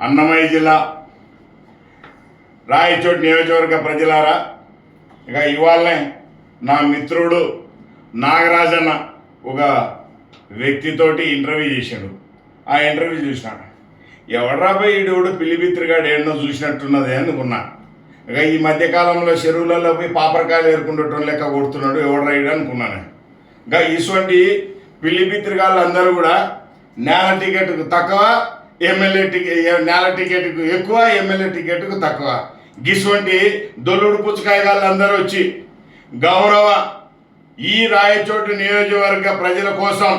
అన్నమయ్య జిల్లా రాయచోటి నియోజకవర్గ ప్రజలారా, ఇక ఇవాళనే నా మిత్రుడు నాగరాజన్న ఒక వ్యక్తితోటి ఇంటర్వ్యూ చేశాడు. ఆ ఇంటర్వ్యూ చూసిన ఎవడ్రాబాయ్ ఈడోడు పిల్లిబిత్రిగాడు ఏడనో చూసినట్టున్నది అనుకున్నా. ఇక ఈ మధ్యకాలంలో చెరువులలో పోయి పాపరకాయలు ఏరుకుంటూ లెక్క కొడుతున్నాడు ఎవడ్రాయుడు అనుకున్నాను. ఇంకా ఇటువంటి పిల్లిబిత్రిగాళ్ళు అందరూ కూడా నేల టికెట్కు తక్కువ, నేల టికెట్కు ఎక్కువ, ఎమ్మెల్యే టికెట్కు తక్కువ. గిటువంటి దొల్లుడు పుచ్చకాయగాళ్ళు అందరూ వచ్చి గౌరవ ఈ రాయచోటి నియోజకవర్గ ప్రజల కోసం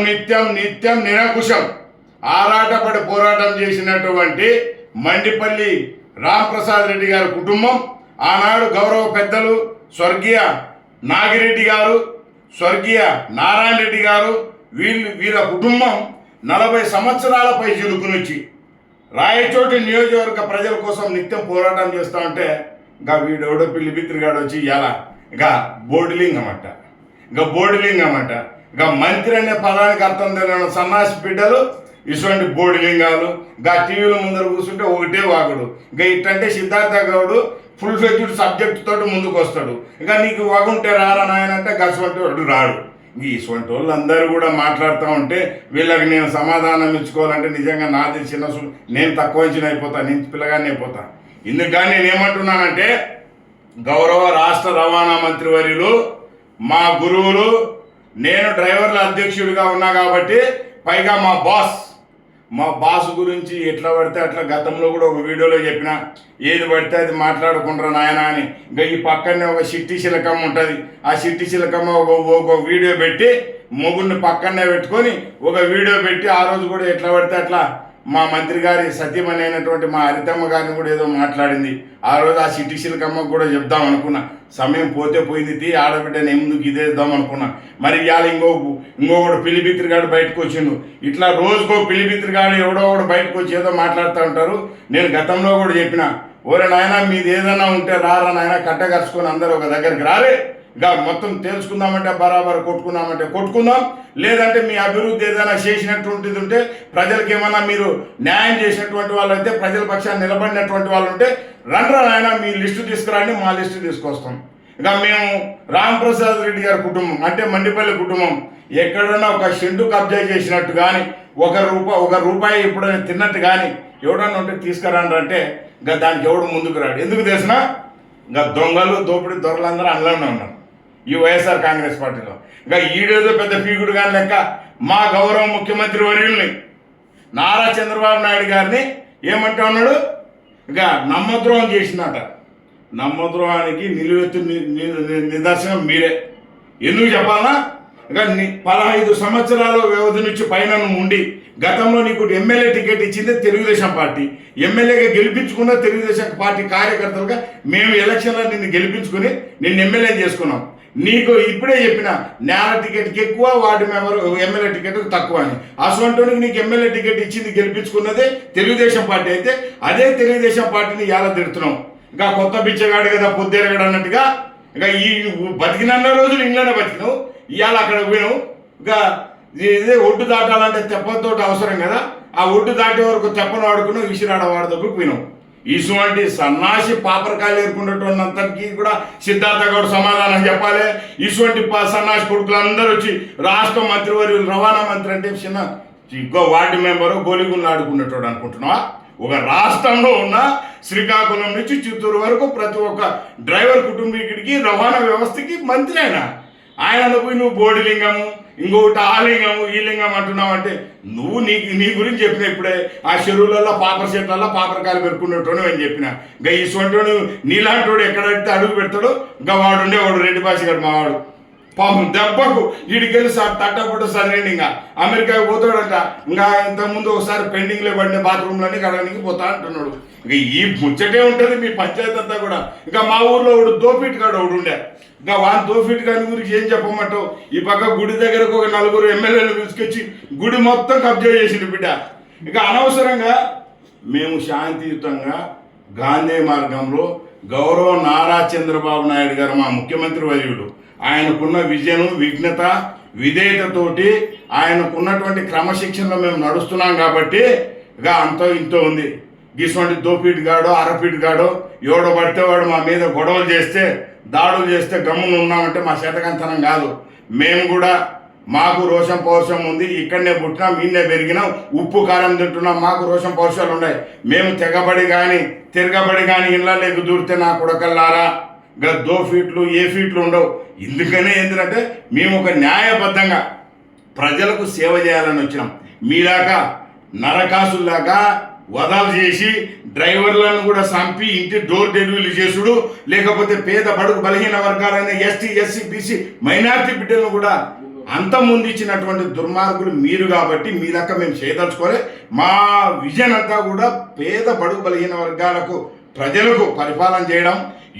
నిత్యం నిరంకుశం ఆరాటపడి పోరాటం చేసినటువంటి మండిపల్లి రాంప్రసాద్ రెడ్డి గారి కుటుంబం, ఆనాడు గౌరవ పెద్దలు స్వర్గీయ నాగిరెడ్డి గారు, స్వర్గీయ నారాయణ రెడ్డి గారు, వీళ్ళ కుటుంబం 40 సంవత్సరాలపై చిలుకునొచ్చి రాయచోటి నియోజకవర్గ ప్రజల కోసం నిత్యం పోరాటం చేస్తూ ఉంటే ఇంకా వీడెవడో పిల్లిబిత్రిగాడు వచ్చి ఇలా ఇక బోర్డులింగం అంట. ఇక మంత్రి అనే పదానికి అర్థం తెలియని సన్నాసి బిడ్డలు ఇటువంటి బోర్డులింగాలు. ఇంకా టీవీల ముందర కూర్చుంటే ఒకటే వాగుడు. ఇంకా ఇట్టంటే సిద్ధార్థ గౌడు ఫుల్ ఫ్లెడ్జ్డ్ సబ్జెక్ట్ తోటి ముందుకు వస్తాడు. ఇక నీకు వగుంటే రారా నాయన అంటే గసవంటి వాడు రాడు. ఇటువంటి వాళ్ళు అందరూ కూడా మాట్లాడుతూ ఉంటే వీళ్ళకి నేను సమాధానం ఇచ్చుకోవాలంటే నిజంగా నాది చిన్న నేను తక్కువ అంచనా అయిపోతా, నేను పిల్లగానే అయిపోతా. ఇందుకని నేనేమంటున్నానంటే గౌరవ రాష్ట్ర రవాణా మంత్రి వర్యులు, మా గురువులు, నేను డ్రైవర్ల అధ్యక్షుడిగా ఉన్నా కాబట్టి పైగా మా బాస్ గురించి ఎట్లా పడితే అట్లా గతంలో కూడా ఒక వీడియోలో చెప్పిన, ఏది పడితే అది మాట్లాడుకుంటారు నాయన అని. ఇంకా ఈ పక్కనే ఒక సిట్టి శిలకమ్మ ఉంటుంది. ఆ సిట్టి శిలకమ్మ ఒక వీడియో పెట్టి మొగుడిని పక్కనే పెట్టుకొని ఒక వీడియో పెట్టి ఆ రోజు కూడా ఎట్లా పడితే అట్లా మా మంత్రి గారి సత్యమని అయినటువంటి మా హరితమ్మ గారిని కూడా ఏదో మాట్లాడింది. ఆ రోజు ఆ సిట్టి శిలకమ్మకు కూడా చెప్దాం అనుకున్నా. సమయం పోతే పోయింది, ఆడబిడ్డని ఎందుకు ఇదేద్దాం అనుకున్నా. మరి ఇవాళ ఇంకొకడు పిల్లిబిత్రిగాడు బయటకు వచ్చిండు. ఇట్లా రోజుకో పిల్లిబిత్రిగాడు ఎవడో ఒకడు బయటకు వచ్చి ఏదో మాట్లాడుతూ ఉంటారు. నేను గతంలో కూడా చెప్పిన, ఓరే నాయన మీది ఏదైనా ఉంటే రారా నాయన, కట్టగరుచుకొని అందరూ ఒక దగ్గరికి రారే, ఇంకా మొత్తం తెలుసుకుందామంటే బరాబర్ కొట్టుకుందామంటే కొట్టుకుందాం, లేదంటే మీ అభివృద్ధి ఏదైనా చేసినటువంటిది ఉంటే, ప్రజలకు ఏమన్నా మీరు న్యాయం చేసినటువంటి వాళ్ళు అయితే, ప్రజల పక్షాన్ని నిలబడినటువంటి వాళ్ళు ఉంటే రండ్రా నాయన మీ లిస్టు తీసుకురండి, మా లిస్టు తీసుకొస్తాం. ఇక మేము రాంప్రసాద్ రెడ్డి గారి కుటుంబం అంటే మండిపల్లి కుటుంబం ఎక్కడన్నా ఒక షెడ్డు కబ్జా చేసినట్టు కానీ, ఒక రూపాయి ఎప్పుడైనా తిన్నట్టు కానీ ఎవడన్నా ఉంటే తీసుకురండి అంటే ఇంకా దానికి ఎవడు ముందుకు రాడు. ఎందుకు తెలిసినా ఇంకా దొంగలు దోపిడీ దొరలందరూ అందులోనే ఉన్నారు ఈ వైఎస్ఆర్ కాంగ్రెస్ పార్టీలో. ఇంకా ఈడేదో పెద్ద పీకుడు కానీ లెక్క మా గౌరవ ముఖ్యమంత్రి వర్యుల్ని నారా చంద్రబాబు నాయుడు గారిని ఏమంటా ఉన్నాడు, ఇక నమ్మద్రోహం చేసిందట. నమ్మద్రోహానికి నిలువెత్తు నిదర్శనం మీరే. ఎందుకు చెప్పాలన్నా, ఇక 15 సంవత్సరాల వ్యవధి నుంచి పైన ఉండి గతంలో నీకు ఎమ్మెల్యే టికెట్ ఇచ్చింది తెలుగుదేశం పార్టీ, ఎమ్మెల్యేగా గెలిపించుకున్న తెలుగుదేశం పార్టీ కార్యకర్తలుగా మేము ఎలక్షన్లో నిన్ను గెలిపించుకుని నిన్ను ఎమ్మెల్యే చేసుకున్నాం. నీకు ఇప్పుడే చెప్పిన నేల టికెట్కి ఎక్కువ, వార్డు మెంబర్ ఎమ్మెల్యే టికెట్కి తక్కువ అని. అసలు నీకు ఎమ్మెల్యే టికెట్ ఇచ్చింది గెలిపించుకున్నదే తెలుగుదేశం పార్టీ అయితే అదే తెలుగుదేశం పార్టీని ఎలా తిడుతున్నాం. ఇంకా కొత్త బిచ్చగాడు కదా పొద్దురగాడు అన్నట్టుగా ఇక ఈ బతికినన్న రోజులు ఇంట్లోనే బతికినావు, ఇవాళ అక్కడ పోయినావు. ఇంకా ఇదే ఒడ్డు దాటాలంటే తెప్పతో అవసరం కదా, ఆ ఒడ్డు దాటే వరకు తెప్పను వాడుకున్నావు, విసిరాడ వాడదకు పోయినావు. ఇటువంటి సన్నాసి పాపరకాయలు ఏరుకున్నటువంటికి కూడా సిద్ధార్థ గౌడ్ సమాధానం చెప్పాలి. ఇటువంటి సన్నాసి కొడుకులు అందరూ వచ్చి రాష్ట్ర మంత్రివర్యులు రవాణా మంత్రి అంటే చిన్న ఇంకో వార్డు మెంబరు గోలిగుండ్లు ఆడుకున్నట్టు అనుకుంటున్నావా? ఒక రాష్ట్రంలో ఉన్న శ్రీకాకుళం నుంచి చిత్తూరు వరకు ప్రతి ఒక్క డ్రైవర్ కుటుంబీకుడికి రవాణా వ్యవస్థకి మంత్రి ఆయన పోయి నువ్వు బోడిలింగము, ఇంకొకటి ఆ లింగము ఈ లింగం అంటున్నావు అంటే నువ్వు నీ గురించి చెప్పిన ఇప్పుడే ఆ చెరువులలో పాపర చెట్లలో పాపరకాయలు పెరుకున్నట్టు అని చెప్పిన. ఇంకా ఇటువంటి నీలాంటి వాడు ఎక్కడైతే అడుగు పెడతాడో ఇంకా వాడు రెడ్డి భాష గారు మావాడు పాపం దెబ్బకు వీడికెళ్ళి తట్టపట్ట చదివేండి. ఇంకా అమెరికాకి పోతాడంట. ఇంకా ఇంతకుముందు ఒకసారి పెండింగ్లో పడిన బాత్రూమ్లన్నీ కడడానికి పోతా అంటున్నాడు. ఇంకా ఈ ముచ్చటే ఉంటుంది మీ పంచాయతీ అంతా కూడా. ఇంకా మా ఊర్లో ఒకడు దోపిట్ కాడు ఒకడు ఉండే. ఇంకా వాన్ దోపిట్ కాని గురించి ఏం చెప్పమంటావు? ఈ పక్క గుడి దగ్గరకు ఒక 4 ఎమ్మెల్యేలు తీసుకొచ్చి గుడి మొత్తం కబ్జా చేసిండు బిడ్డ. ఇక అనవసరంగా మేము శాంతియుతంగా గాంధీ మార్గంలో గౌరవ నారా చంద్రబాబు నాయుడు గారు మా ముఖ్యమంత్రి వర్యుడు ఆయనకున్న విజయను విఘ్నత విధేయతతోటి ఆయనకున్నటువంటి క్రమశిక్షణలో మేము నడుస్తున్నాం కాబట్టి ఇక అంతో ఇంతో ఉంది. గిసువంటి దోపీటి గాడో అరపీటి గాడో ఎవడో పడితే వాడు మా మీద గొడవలు చేస్తే దాడులు చేస్తే గమ్మున ఉన్నామంటే మా శతకంతనం కాదు. మేము కూడా మాకు రోషం పౌరుషం ఉంది. ఇక్కడనే పుట్టినాం, ఈయనే పెరిగినాం, ఉప్పు కారం తింటున్నాం, మాకు రోషం పౌరుషాలు ఉన్నాయి. మేము తెగబడి కానీ తిరగబడి కానీ ఇళ్ళలోకి దూరితే నా కొడకల్లారా ఇంకా ఫీట్లు ఏ ఫీట్లు ఉండవు. ఎందుకనే ఏంటంటే మేము ఒక న్యాయబద్ధంగా ప్రజలకు సేవ చేయాలని వచ్చినాం. మీలాగా నరకాసుల్లాగా వదాలు చేసి డ్రైవర్లను కూడా చంపి ఇంటి డోర్ డెలివరీ చేసుడు, లేకపోతే పేద బడుగు బలహీన వర్గాలైన ఎస్టీ ఎస్సీ బీసీ మైనారిటీ బిడ్డలను కూడా అంతమొందించినటువంటి దుర్మార్గులు మీరు. కాబట్టి మీ లెక్క మేము చేయదలుచుకోలే. మా విజన్ అంతా కూడా పేద బడుగు బలహీన వర్గాలకు ప్రజలకు పరిపాలన చేయడం,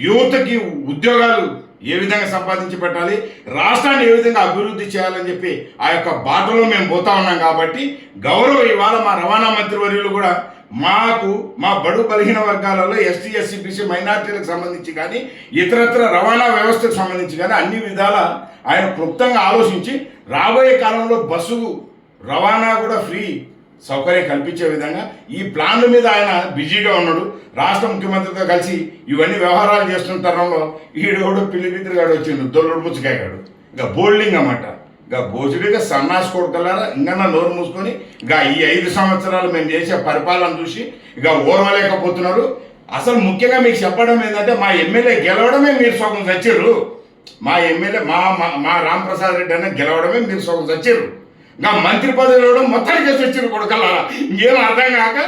యువతకి ఉద్యోగాలు ఏ విధంగా సంపాదించి పెట్టాలి, రాష్ట్రాన్ని ఏ విధంగా అభివృద్ధి చేయాలని చెప్పి ఆ యొక్క బాటలో మేము పోతా ఉన్నాం. కాబట్టి గౌరవం ఇవాళ మా రవాణా మంత్రి వర్యులు కూడా మాకు మా బడు బలహీన వర్గాలలో ఎస్టీ ఎస్సీ బీసీ మైనార్టీలకు సంబంధించి కానీ ఇతరత్ర రవాణా వ్యవస్థకు సంబంధించి కానీ అన్ని విధాల ఆయన క్లుప్తంగా ఆలోచించి రాబోయే కాలంలో బస్సు రవాణా కూడా ఫ్రీ సౌకర్యం కల్పించే విధంగా ఈ ప్లాన్ల మీద ఆయన బిజీగా ఉన్నాడు. రాష్ట్ర ముఖ్యమంత్రితో కలిసి ఇవన్నీ వ్యవహారాలు చేస్తున్న తరంలో ఈడోడు పిల్లిపిత్రిగాడు వచ్చిండు, దొల్లుడు పుచ్చకాయగాడు, ఇంకా బోల్డింగ్ అన్నమాట. ఇంకా భోజుడిగా సన్నాసి కొడుకలారా ఇంకా నోరు మూసుకొని ఇంకా ఈ 5 సంవత్సరాలు మేము చేసే పరిపాలన చూసి ఇక ఓర్వలేకపోతున్నారు. అసలు ముఖ్యంగా మీకు చెప్పడం ఏంటంటే మా ఎమ్మెల్యే గెలవడమే మీరు సగం చచ్చారు. మా ఎమ్మెల్యే మా రాంప్రసాద్ రెడ్డి అనే గెలవడమే మీరు సగం చచ్చారు. ఇంకా మంత్రి పదవి ఇవ్వడం మొత్తానికి చచ్చారు కొడుకలారా. ఇంకేం అర్థం కాక